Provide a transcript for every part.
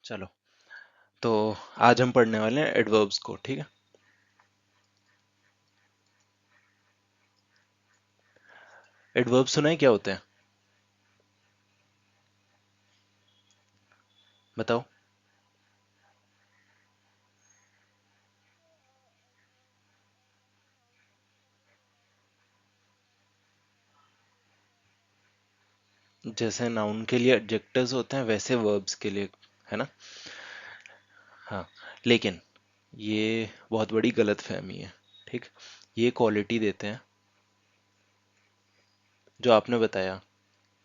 चलो, तो आज हम पढ़ने वाले हैं एडवर्ब्स को। ठीक है। एडवर्ब सुना है क्या होते हैं? बताओ। जैसे नाउन के लिए एडजेक्टिव्स होते हैं वैसे वर्ब्स के लिए, है ना? हाँ, लेकिन ये बहुत बड़ी गलतफहमी है। ठीक। ये क्वालिटी देते हैं जो आपने बताया,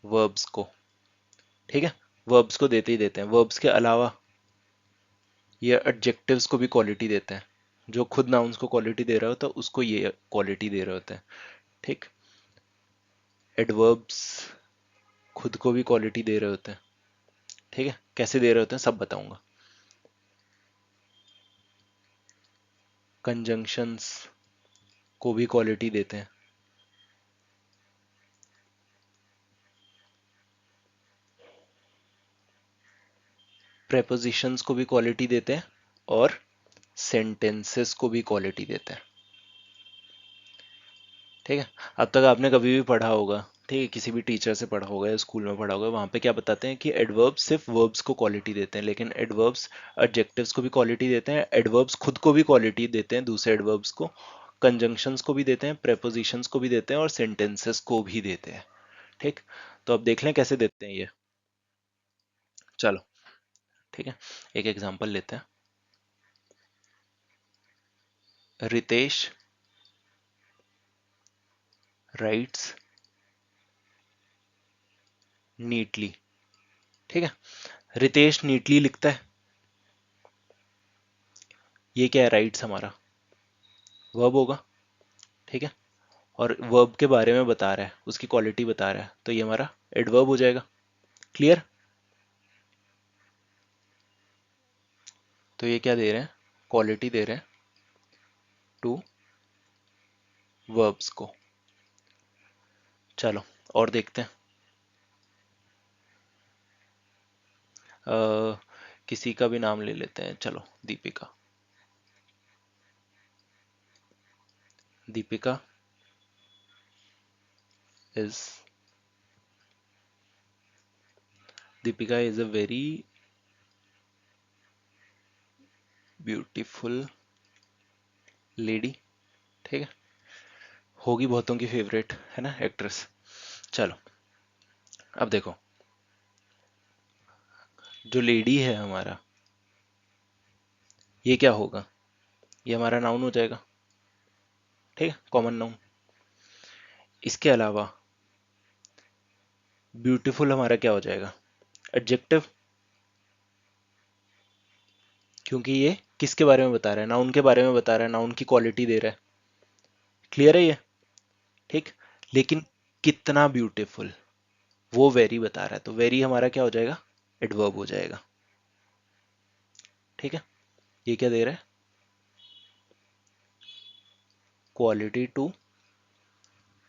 वर्ब्स को। ठीक है। वर्ब्स को देते ही देते हैं, वर्ब्स के अलावा ये एडजेक्टिव्स को भी क्वालिटी देते हैं। जो खुद नाउन्स को क्वालिटी दे रहा होता है उसको ये क्वालिटी दे रहे होते हैं। ठीक। एडवर्ब्स खुद को भी क्वालिटी दे रहे होते हैं। ठीक है, कैसे दे रहे होते हैं सब बताऊंगा। कंजंक्शंस को भी क्वालिटी देते हैं। प्रेपोजिशंस को भी क्वालिटी देते हैं और सेंटेंसेस को भी क्वालिटी देते हैं। ठीक है। अब तक आपने कभी भी पढ़ा होगा, ठीक है, किसी भी टीचर से पढ़ा होगा या स्कूल में पढ़ा होगा, वहां पे क्या बताते हैं कि एडवर्ब्स सिर्फ वर्ब्स को क्वालिटी देते हैं, लेकिन एडवर्ब्स एडजेक्टिव्स को भी क्वालिटी देते हैं, एडवर्ब्स खुद को भी क्वालिटी देते हैं, दूसरे एडवर्ब्स को, कंजंक्शंस को भी देते हैं, प्रेपोजिशंस को भी देते हैं और सेंटेंसेस को भी देते हैं। ठीक। तो अब देख लें कैसे देते हैं ये। चलो, ठीक है, एक एग्जांपल लेते हैं। Ritesh writes neatly. ठीक है। रितेश नीटली लिखता है। ये क्या है? राइट्स हमारा वर्ब होगा। ठीक है। और वर्ब के बारे में बता रहा है, उसकी क्वालिटी बता रहा है, तो ये हमारा एडवर्ब हो जाएगा। क्लियर? तो ये क्या दे रहे हैं? क्वालिटी दे रहे हैं टू वर्ब्स को। चलो, और देखते हैं। किसी का भी नाम ले लेते हैं। चलो, Deepika. Deepika is Deepika is a very beautiful lady. ठीक है। होगी बहुतों की फेवरेट, है ना, एक्ट्रेस। चलो, अब देखो, जो लेडी है हमारा, ये क्या होगा? ये हमारा नाउन हो जाएगा। ठीक है, कॉमन नाउन। इसके अलावा ब्यूटीफुल हमारा क्या हो जाएगा? एडजेक्टिव। क्योंकि ये किसके बारे में बता रहा है? नाउन के बारे में बता रहा है, नाउन की क्वालिटी दे रहा है। क्लियर है ये? ठीक। लेकिन कितना ब्यूटीफुल, वो वेरी बता रहा है, तो वेरी हमारा क्या हो जाएगा? एडवर्ब हो जाएगा। ठीक है। ये क्या दे रहा है? Quality to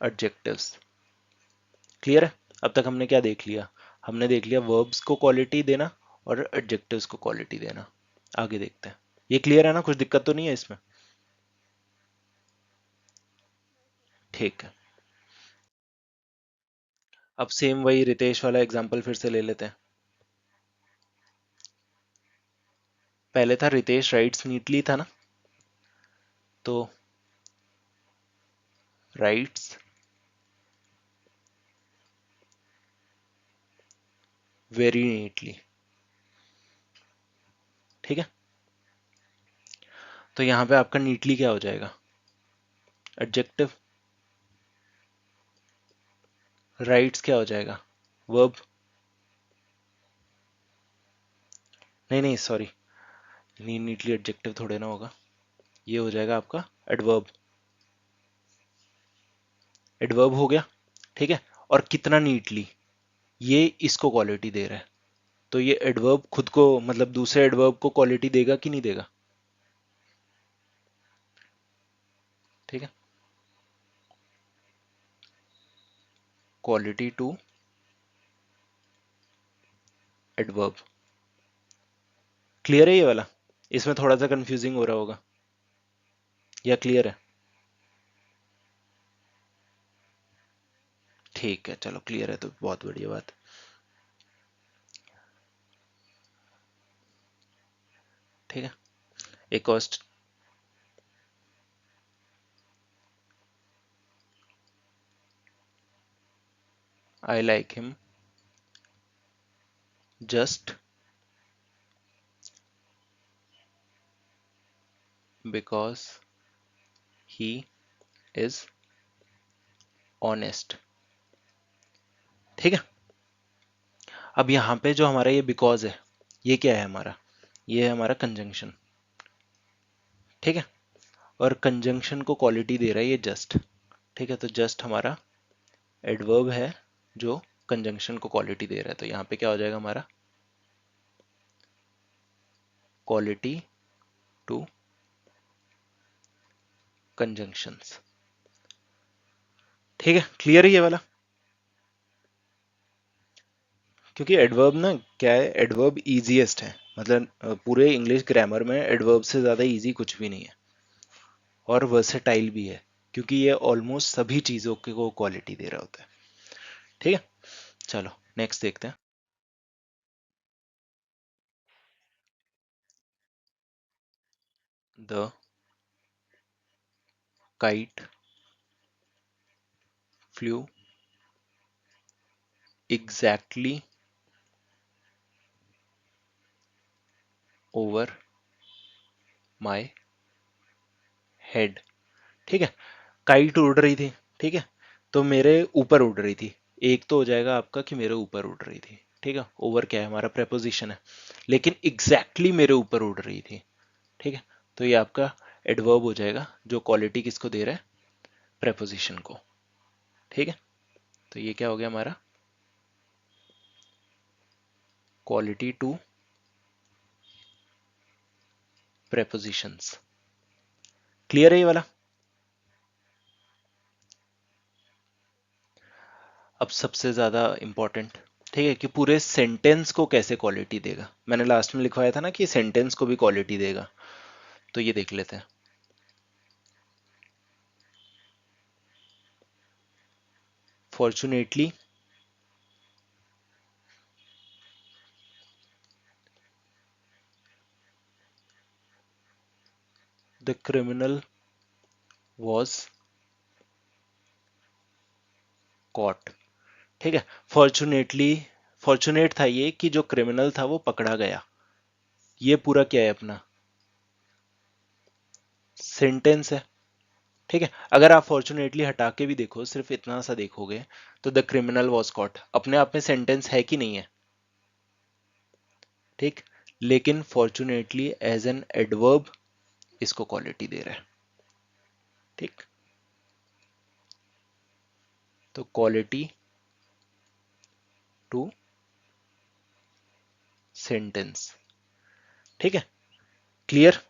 adjectives. क्लियर है? अब तक हमने क्या देख लिया? हमने देख लिया वर्ब्स को क्वालिटी देना और एडजेक्टिव्स को क्वालिटी देना। आगे देखते हैं। ये क्लियर है ना? कुछ दिक्कत तो नहीं है इसमें? ठीक है। अब सेम वही रितेश वाला एग्जांपल फिर से ले लेते हैं। पहले था रितेश राइट्स नीटली, था ना? तो राइट्स वेरी नीटली। ठीक है। तो यहां पे आपका नीटली क्या हो जाएगा? एडजेक्टिव। राइट्स क्या हो जाएगा? वर्ब। नहीं नहीं, सॉरी, नीटली एडजेक्टिव थोड़े ना होगा। ये हो जाएगा आपका एडवर्ब। एडवर्ब हो गया। ठीक है। और कितना नीटली, ये इसको क्वालिटी दे रहा है, तो ये एडवर्ब खुद को, मतलब दूसरे एडवर्ब को क्वालिटी देगा कि नहीं देगा? ठीक है। Quality to adverb. क्लियर है ये वाला? इसमें थोड़ा सा कंफ्यूजिंग हो रहा होगा या क्लियर है? ठीक है, चलो क्लियर है तो बहुत बढ़िया बात। ठीक है, एक और I like him just because he is honest. ठीक है, अब यहाँ पे जो हमारा ये बिकॉज है, ये क्या है हमारा? ये है हमारा कंजंक्शन। ठीक है, और कंजंक्शन को क्वालिटी दे रहा है ये जस्ट। ठीक है, तो जस्ट हमारा एडवर्ब है जो कंजंक्शन को क्वालिटी दे रहा है, तो यहाँ पे क्या हो जाएगा हमारा? Quality to conjunctions. ठीक है, क्लियर है ये वाला? क्योंकि एडवर्ब ना क्या है, एडवर्ब इजीएस्ट है, मतलब पूरे इंग्लिश ग्रामर में एडवर्ब से ज़्यादा इजी कुछ भी नहीं है, और वर्सेटाइल भी है, क्योंकि ये ऑलमोस्ट सभी चीज़ों को क्वालिटी दे रहा होता है। ठीक है, चलो नेक्स्ट देखते हैं। The kite flu exactly over my head. ठीक है, काइट उड़ रही थी। ठीक है, तो मेरे ऊपर उड़ रही थी। एक तो हो जाएगा आपका कि मेरे ऊपर उड़ रही थी। ठीक है, ओवर क्या है हमारा? प्रेपोजिशन है। लेकिन एग्जैक्टली मेरे ऊपर उड़ रही थी। ठीक है, तो ये आपका एडवर्ब हो जाएगा जो क्वालिटी किसको दे रहा है? प्रेपोजिशन को। ठीक है, तो ये क्या हो गया हमारा? Quality to prepositions. क्लियर है ये वाला? अब सबसे ज्यादा इंपॉर्टेंट, ठीक है, कि पूरे सेंटेंस को कैसे क्वालिटी देगा। मैंने लास्ट में लिखवाया था ना कि सेंटेंस को भी क्वालिटी देगा, तो ये देख लेते हैं। Fortunately the criminal was caught. ठीक है, फॉर्चुनेटली, फॉर्चुनेट था ये कि जो क्रिमिनल था वो पकड़ा गया। ये पूरा क्या है अपना? सेंटेंस है। ठीक है, अगर आप फॉर्चुनेटली हटा के भी देखो, सिर्फ इतना सा देखोगे, तो द क्रिमिनल वॉज कॉट अपने आप में सेंटेंस है कि नहीं है? ठीक, लेकिन फॉर्चुनेटली एज एन एडवर्ब इसको क्वालिटी दे रहा है। ठीक, तो क्वालिटी टू सेंटेंस। ठीक है, क्लियर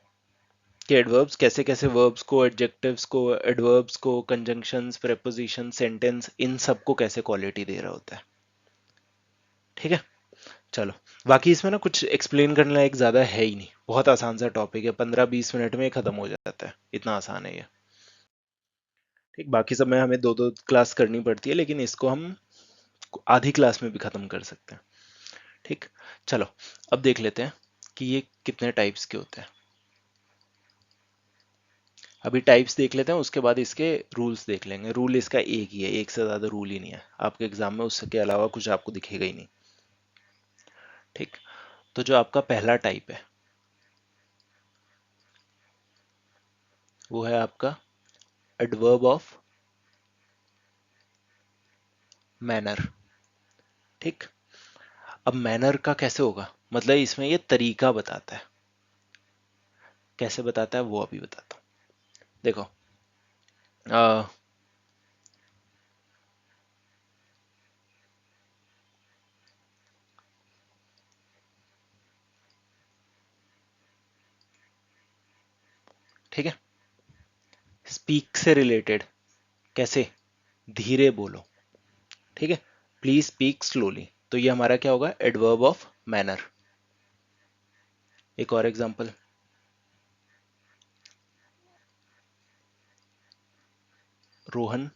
कि एडवर्ब्स कैसे कैसे वर्ब्स को, एडजेक्टिव्स को, एडवर्ब्स को, कंजंक्शंस, प्रेपोजिशन, सेंटेंस, इन सब को कैसे क्वालिटी दे रहा होता है। ठीक है, चलो, बाकी इसमें ना कुछ एक्सप्लेन करने लायक ज्यादा है ही नहीं, बहुत आसान सा टॉपिक है, 15-20 मिनट में खत्म हो जाता है, इतना आसान है ये। ठीक, बाकी सब में हमें दो दो क्लास करनी पड़ती है, लेकिन इसको हम आधी क्लास में भी खत्म कर सकते हैं। ठीक, चलो अब देख लेते हैं कि ये कितने टाइप्स के होते हैं। अभी टाइप्स देख लेते हैं, उसके बाद इसके रूल्स देख लेंगे। रूल इसका एक ही है, एक से ज्यादा रूल ही नहीं है आपके एग्जाम में, उसके अलावा कुछ आपको दिखेगा ही नहीं। ठीक, तो जो आपका पहला टाइप है वो है आपका एडवर्ब ऑफ मैनर। ठीक, अब मैनर का कैसे होगा, मतलब इसमें ये तरीका बताता है। कैसे बताता है वो अभी बताता हूँ। देखो, आ, ठीक है, स्पीक से रिलेटेड, कैसे? धीरे बोलो। ठीक है, प्लीज स्पीक स्लोली, तो ये हमारा क्या होगा? Adverb of manner. एक और example, Rohan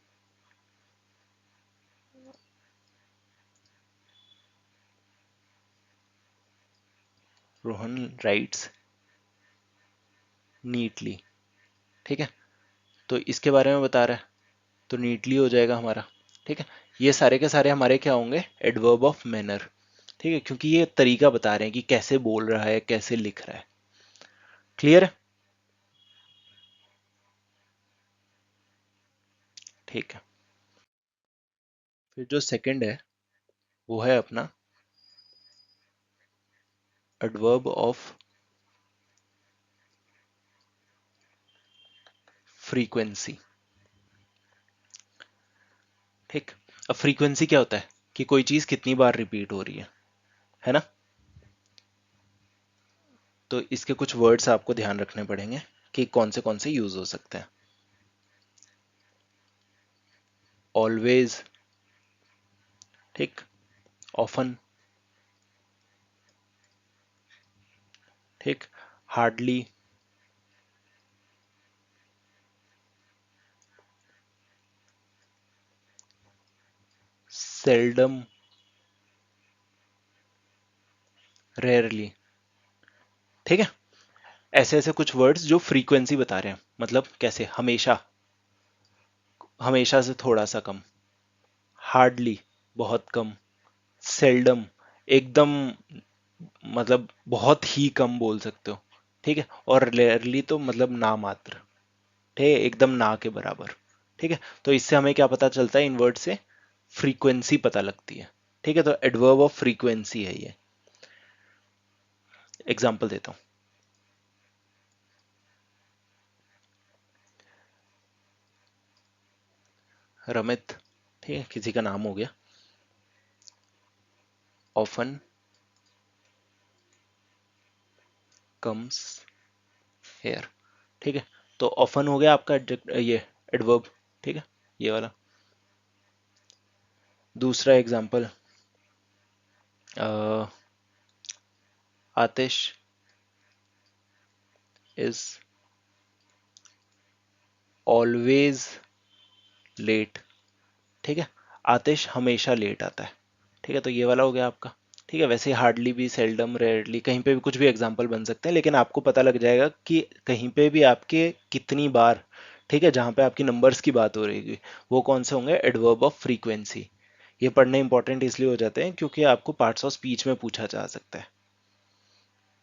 Rohan rights neatly. ठीक है, तो इसके बारे में बता रहा है, तो नीटली हो जाएगा हमारा। ठीक है, ये सारे के सारे हमारे क्या होंगे, एडवर्ब ऑफ मैनर। ठीक है, क्योंकि ये तरीका बता रहे हैं कि कैसे बोल रहा है, कैसे लिख रहा है। क्लियर है? ठीक है, फिर जो सेकंड है वो है अपना एडवर्ब ऑफ फ्रीक्वेंसी। ठीक, अब फ्रीक्वेंसी क्या होता है कि कोई चीज कितनी बार रिपीट हो रही है ना। तो इसके कुछ वर्ड्स आपको ध्यान रखने पड़ेंगे कि कौन से यूज हो सकते हैं। ऑलवेज, ठीक, ऑफन, ठीक, हार्डली, सेल्डम, रेयरली। ठीक है, ऐसे ऐसे कुछ वर्ड्स जो फ्रीक्वेंसी बता रहे हैं, मतलब कैसे, हमेशा, हमेशा से थोड़ा सा कम, हार्डली, बहुत कम, सेल्डम, एकदम, मतलब बहुत ही कम बोल सकते हो। ठीक है, और रेयरली तो मतलब ना मात्र, ठीक है, एकदम ना के बराबर। ठीक है, तो इससे हमें क्या पता चलता है, इन वर्ड से फ्रीक्वेंसी पता लगती है। ठीक है, तो एडवर्ब ऑफ फ्रीक्वेंसी है ये। एग्जाम्पल देता हूँ, रमित, ठीक है, किसी का नाम हो गया, ऑफन कम्स हेयर। ठीक है, तो ऑफन हो गया आपका ये एडवर्ब। ठीक है, ये वाला। दूसरा example, Atish is always late. ठीक है, आतिश हमेशा लेट आता है। ठीक है, तो ये वाला हो गया आपका। ठीक है, वैसे हार्डली भी, सेल्डम, रेयरली, कहीं पे भी कुछ भी एग्जांपल बन सकते हैं, लेकिन आपको पता लग जाएगा कि कहीं पे भी आपके कितनी बार, ठीक है, जहाँ पे आपकी नंबर्स की बात हो रही है, वो कौन से होंगे, एडवर्ब ऑफ फ्रीक्वेंसी। ये पढ़ने इंपॉर्टेंट इसलिए हो जाते हैं क्योंकि आपको पार्ट्स ऑफ स्पीच में पूछा जा सकता है।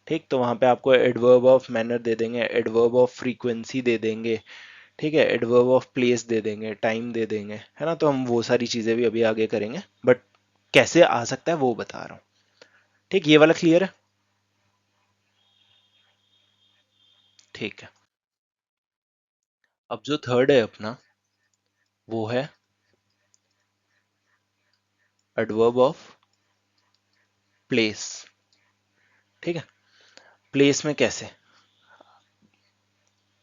ठीक, तो वहां पे आपको एडवर्ब ऑफ मैनर दे देंगे, एडवर्ब ऑफ फ्रीक्वेंसी दे देंगे, ठीक है, एडवर्ब ऑफ प्लेस दे देंगे, टाइम दे देंगे, है ना। तो हम वो सारी चीजें भी अभी आगे करेंगे, बट कैसे आ सकता है वो बता रहा हूँ। ठीक, ये वाला क्लियर है? ठीक है, अब जो थर्ड है अपना, वो है एडवर्ब ऑफ प्लेस। ठीक है, प्लेस में कैसे,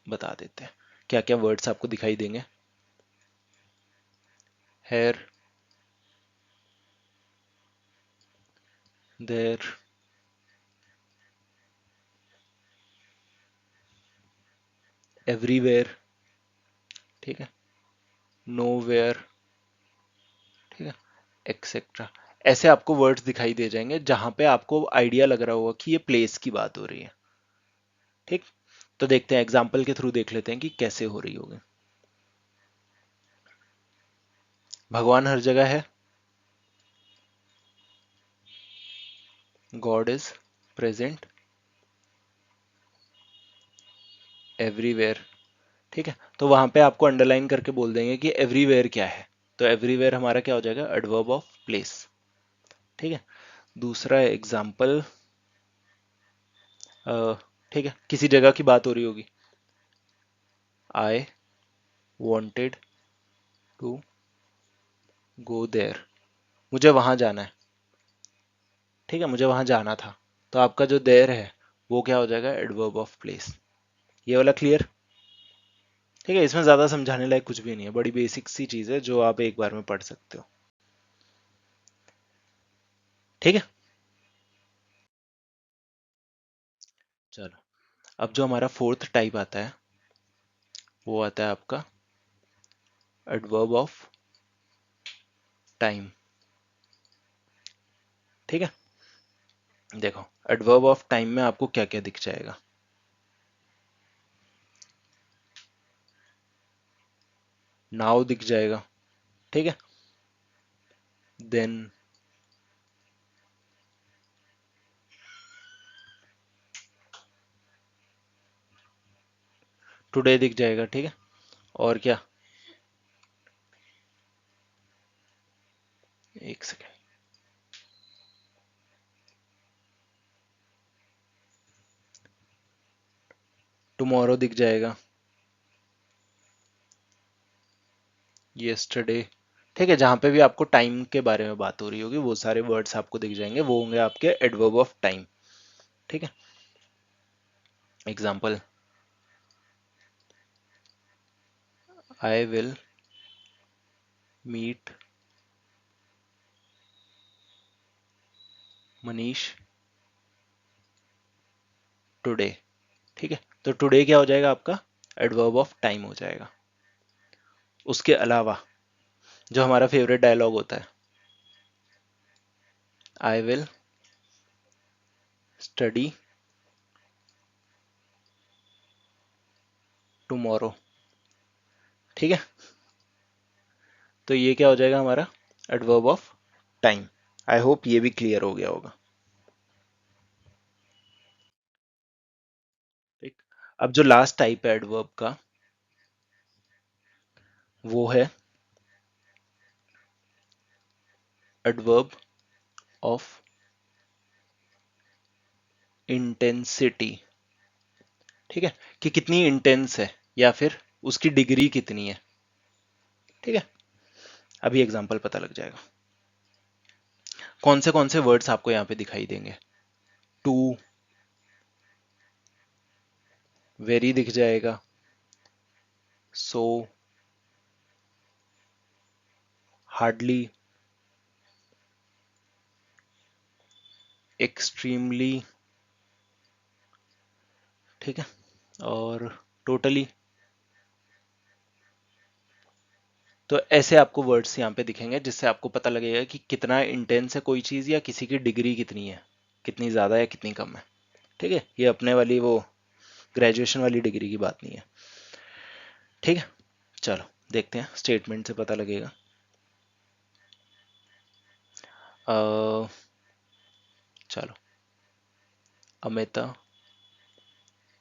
बता देते हैं, क्या क्या वर्ड्स आपको दिखाई देंगे। हेयर, देयर, एवरीवेयर, ठीक है, नोवेयर, ठीक है, एक्सेट्रा। ऐसे आपको वर्ड्स दिखाई दे जाएंगे जहां पे आपको आइडिया लग रहा होगा कि ये प्लेस की बात हो रही है। ठीक, तो देखते हैं, एग्जाम्पल के थ्रू देख लेते हैं कि कैसे हो रही होगी। भगवान हर जगह है, गॉड इज प्रेजेंट एवरीवेयर। ठीक है, तो वहां पे आपको अंडरलाइन करके बोल देंगे कि एवरीवेयर क्या है। तो एवरीवेयर हमारा क्या हो जाएगा, एडवर्ब ऑफ प्लेस। ठीक है, दूसरा एग्जाम्पल, ठीक है, किसी जगह की बात हो रही होगी, I wanted to go there, मुझे वहां जाना है। ठीक है, मुझे वहां जाना था, तो आपका जो देयर है वो क्या हो जाएगा, एडवर्ब ऑफ प्लेस। ये वाला क्लियर? ठीक है, इसमें ज्यादा समझाने लायक कुछ भी नहीं है, बड़ी बेसिक सी चीज है जो आप एक बार में पढ़ सकते हो। ठीक है, चलो, अब जो हमारा फोर्थ टाइप आता है वो आता है आपका एडवर्ब ऑफ टाइम। ठीक है, देखो एडवर्ब ऑफ टाइम में आपको क्या क्या दिख जाएगा। नाउ दिख जाएगा, ठीक है, देन टुडे दिख जाएगा, ठीक है, और क्या, एक सेकेंड, टुमारो दिख जाएगा, यस्टरडे, ठीक है, जहां पे भी आपको टाइम के बारे में बात हो रही होगी वो सारे वर्ड्स आपको दिख जाएंगे, वो होंगे आपके एडवर्ब ऑफ टाइम। ठीक है, example, I will meet Manish today. ठीक है, तो टुडे क्या हो जाएगा आपका एडवर्ब ऑफ टाइम हो जाएगा। उसके अलावा जो हमारा फेवरेट डायलॉग होता है, आई विल स्टडी टुमारो। ठीक है, तो ये क्या हो जाएगा हमारा adverb of time. I hope ये भी क्लियर हो गया होगा। ठीक, अब जो लास्ट टाइप है एडवर्ब का वो है एडवर्ब ऑफ इंटेंसिटी। ठीक है, कि कितनी इंटेंस है या फिर उसकी डिग्री कितनी है। ठीक है, अभी एग्जांपल पता लग जाएगा। कौन से वर्ड्स आपको यहाँ पे दिखाई देंगे, टू, वेरी दिख जाएगा, सो, हार्डली, एक्सट्रीमली, ठीक है, और टोटली। तो ऐसे आपको वर्ड्स यहाँ पे दिखेंगे जिससे आपको पता लगेगा कि कितना इंटेंस है कोई चीज़ या किसी की डिग्री कितनी है, कितनी ज़्यादा या कितनी कम है। ठीक है, ये अपने वाली वो ग्रेजुएशन वाली डिग्री की बात नहीं है। ठीक है, चलो देखते हैं, स्टेटमेंट से पता लगेगा। चलो, Amita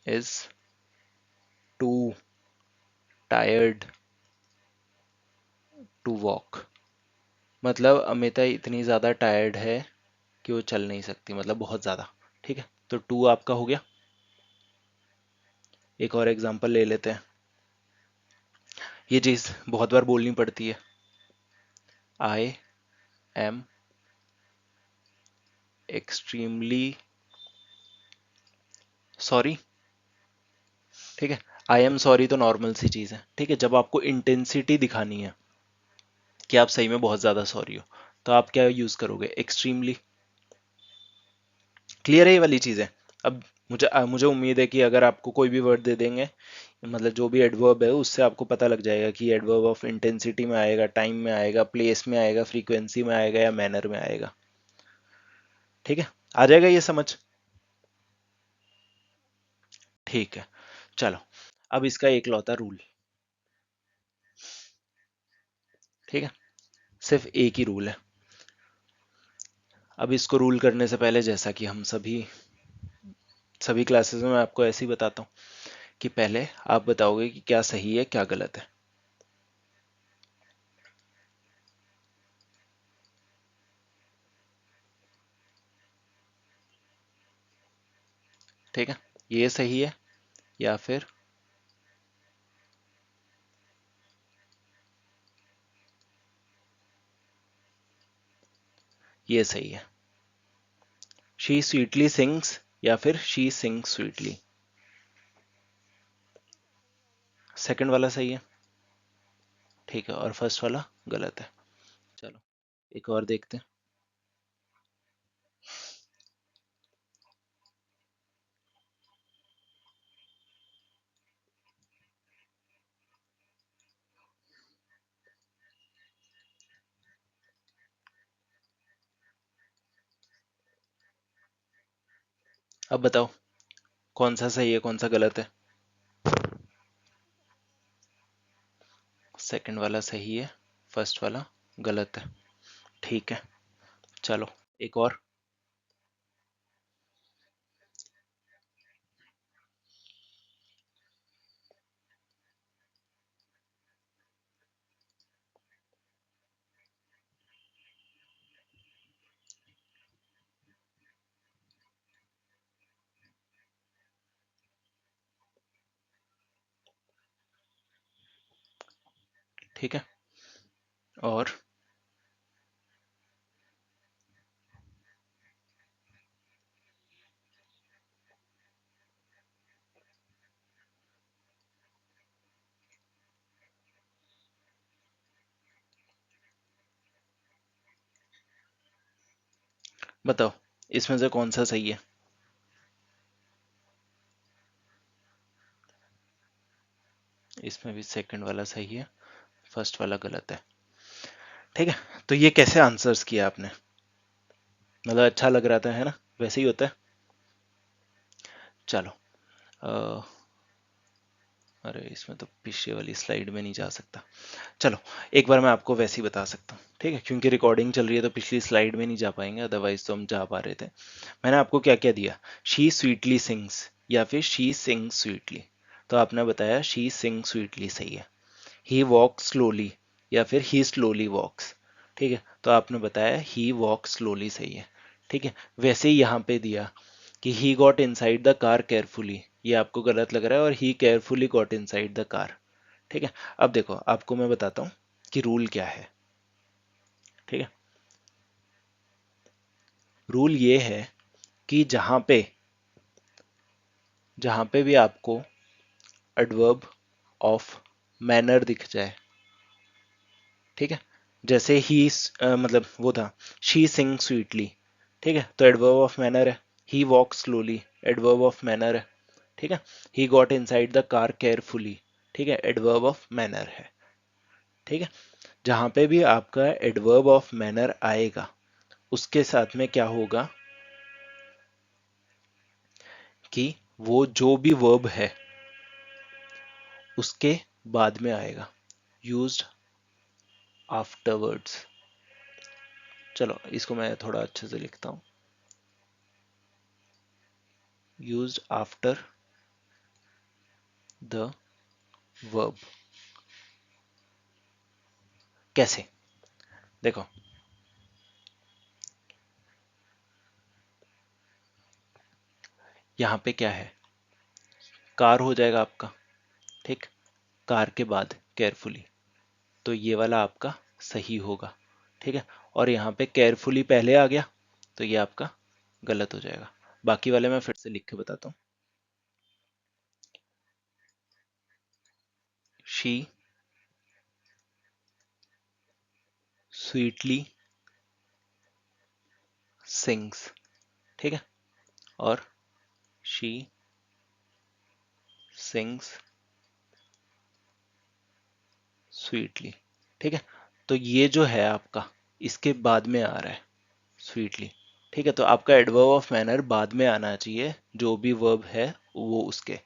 is too tired to walk. मतलब अमिता इतनी ज़्यादा टायर्ड है कि वो चल नहीं सकती, मतलब बहुत ज़्यादा। ठीक है, तो टू आपका हो गया। एक और एग्जांपल ले लेते हैं, ये चीज़ बहुत बार बोलनी पड़ती है, आई एम एक्सट्रीमली सॉरी। ठीक है, आई एम सॉरी तो नॉर्मल सी चीज़ है। ठीक है, जब आपको इंटेंसिटी दिखानी है कि आप सही में बहुत ज़्यादा सॉरी हो तो आप क्या यूज़ करोगे, एक्सट्रीमली। क्लियर है ये वाली चीज़ है। अब मुझे उम्मीद है कि अगर आपको कोई भी वर्ड दे देंगे, मतलब जो भी एडवर्ब है उससे आपको पता लग जाएगा कि एडवर्ब ऑफ इंटेंसिटी में आएगा, टाइम में आएगा, प्लेस में आएगा, फ्रीक्वेंसी में आएगा या मैनर में आएगा। ठीक है, आ जाएगा ये समझ। ठीक है, चलो, अब इसका एक लौता रूल। ठीक है, सिर्फ एक ही रूल है। अब इसको रूल करने से पहले, जैसा कि हम सभी क्लासेस में मैं आपको ऐसे ही बताता हूँ कि पहले आप बताओगे कि क्या सही है क्या गलत है। ठीक है, ये सही है या फिर ये सही है। शी स्वीटली सिंग्स या फिर शी सिंग्स स्वीटली। सेकंड वाला सही है। ठीक है, और फर्स्ट वाला गलत है। चलो, एक और देखते हैं। अब बताओ कौन सा सही है कौन सा गलत है। सेकंड वाला सही है, फर्स्ट वाला गलत है। ठीक है, चलो एक और। ठीक है, और बताओ इसमें से कौन सा सही है। इसमें भी सेकंड वाला सही है, फर्स्ट वाला गलत है। ठीक है, तो ये कैसे आंसर्स किया आपने, मतलब अच्छा लग रहा था है ना, वैसे ही होता है। चलो अ, अरे इसमें तो पिछले वाली स्लाइड में नहीं जा सकता। चलो एक बार मैं आपको वैसे ही बता सकता हूँ, ठीक है, क्योंकि रिकॉर्डिंग चल रही है तो पिछली स्लाइड में नहीं जा पाएंगे, अदरवाइज तो हम जा पा रहे थे। मैंने आपको क्या क्या दिया, शी स्वीटली सिंग्स या फिर शी सिंग्स स्वीटली, तो आपने बताया शी सिंग स्वीटली सही है। ही वॉक स्लोली या फिर ही स्लोली वॉक्स, ठीक है, तो आपने बताया ही वॉक स्लोली सही है। ठीक है, वैसे ही यहाँ पे दिया कि he got inside the car carefully, ये आपको गलत लग रहा है, और he carefully got inside the car. ठीक है, अब देखो आपको मैं बताता हूँ कि रूल क्या है। ठीक है, रूल ये है कि जहाँ पे भी आपको एडवर्ब ऑफ मैनर दिख जाए, ठीक है, जैसे ही मतलब वो था शी सिंग स्वीटली, ठीक है, तो एडवर्ब ऑफ मैनर है। He walk slowly adverb of manner है। ठीक है, he got inside the car carefully, ठीक है, एडवर्ब ऑफ मैनर है। ठीक है, जहां पे भी आपका एडवर्ब ऑफ मैनर आएगा उसके साथ में क्या होगा कि वो जो भी वर्ब है उसके बाद में आएगा, यूज्ड आफ्टरवर्ड्स। चलो इसको मैं थोड़ा अच्छे से लिखता हूँ, यूज्ड आफ्टर द वर्ब। कैसे, देखो यहाँ पे क्या है, कार हो जाएगा आपका, ठीक, कार के बाद केयरफुली, तो ये वाला आपका सही होगा। ठीक है, और यहाँ पे केयरफुली पहले आ गया तो ये आपका गलत हो जाएगा। बाकी वाले मैं फिर से लिख के बताता हूँ, शी स्वीटली सिंग्स, ठीक है, और शी सिंग्स स्वीटली। ठीक है, तो ये जो है आपका इसके बाद में आ रहा है स्वीटली। ठीक है, तो आपका एडवर्ब ऑफ मैनर बाद में आना चाहिए, जो भी वर्ब है वो उसके।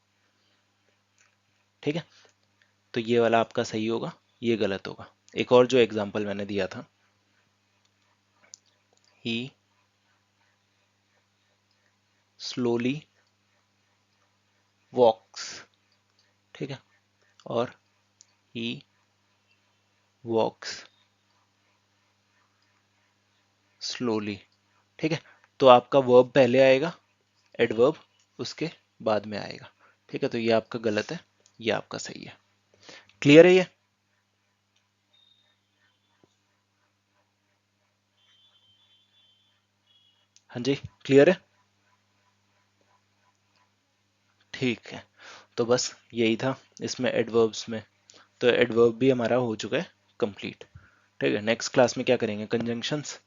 ठीक है, तो ये वाला आपका सही होगा, ये गलत होगा। एक और जो एग्जांपल मैंने दिया था, ही स्लोली वॉक्स, ठीक है, और ही वॉक्स स्लोली। ठीक है, तो आपका वर्ब पहले आएगा, एडवर्ब उसके बाद में आएगा। ठीक है, तो ये आपका गलत है, ये आपका सही है। क्लियर है ये? हाँ जी, क्लियर है। ठीक है, तो बस यही था इसमें एडवर्ब्स में। तो एडवर्ब भी हमारा हो चुका है कंप्लीट। ठीक है, नेक्स्ट क्लास में क्या करेंगे, कंजंक्शंस।